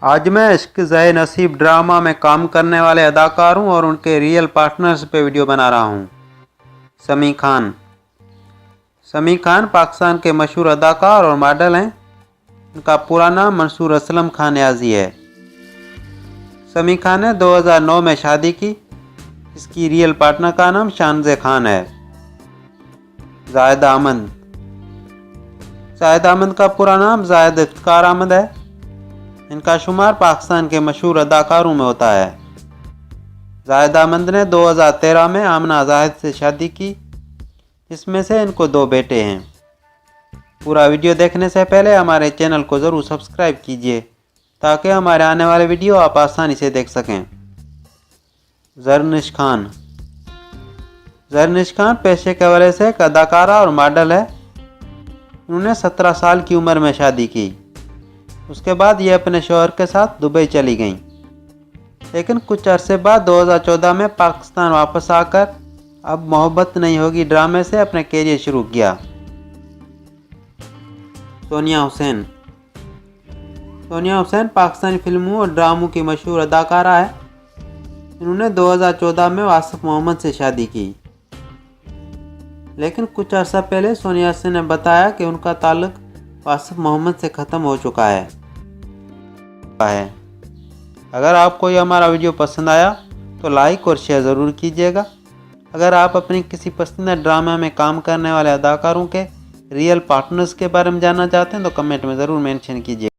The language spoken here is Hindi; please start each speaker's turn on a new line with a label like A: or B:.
A: आज मैं इश्क ज़े नसीब ड्रामा में काम करने वाले अदाकारों और उनके रियल पार्टनर्स पे वीडियो बना रहा हूँ। समी खान। समी खान पाकिस्तान के मशहूर अदाकार और मॉडल हैं। इनका पूरा नाम मंसूर असलम खान याजी है। समी खान ने 2009 में शादी की। इसकी रियल पार्टनर का नाम शानज़े खान है। जाहिद अहमद। जाहिद अहमद का पूरा नाम जाहिद इफ्तिकार अहमद है। इनका शुमार पाकिस्तान के मशहूर अदाकारों में होता है। जाहिद अहमद ने 2013 में आमना जाहिद से शादी की। इसमें से इनको 2 बेटे हैं। पूरा वीडियो देखने से पहले हमारे चैनल को ज़रूर सब्सक्राइब कीजिए ताकि हमारे आने वाले वीडियो आप आसानी से देख सकें। ज़रनिश खान। ज़रनिश खान पेशे के हवाले से एक अदाकारा और मॉडल है। उन्होंने 17 साल की उम्र में शादी की। उसके बाद ये अपने शौहर के साथ दुबई चली गईं। लेकिन कुछ अरसे बाद 2014 में पाकिस्तान वापस आकर अब मोहब्बत नहीं होगी ड्रामे से अपने कैरियर शुरू किया। सोनिया हुसैन। सोनिया हुसैन पाकिस्तानी फिल्मों और ड्रामों की मशहूर अदाकारा है। इन्होंने 2014 में वासिफ मोहम्मद से शादी की। लेकिन कुछ अर्सा पहले सोनिया हुसैन ने बताया कि उनका ताल्लुक वासिफ मोहम्मद से ख़त्म हो चुका है। अगर आपको ये हमारा वीडियो पसंद आया तो लाइक और शेयर ज़रूर कीजिएगा। अगर आप अपनी किसी पसंदीदा ड्रामा में काम करने वाले अदाकारों के रियल पार्टनर्स के बारे में जानना चाहते हैं तो कमेंट में ज़रूर मेंशन कीजिए।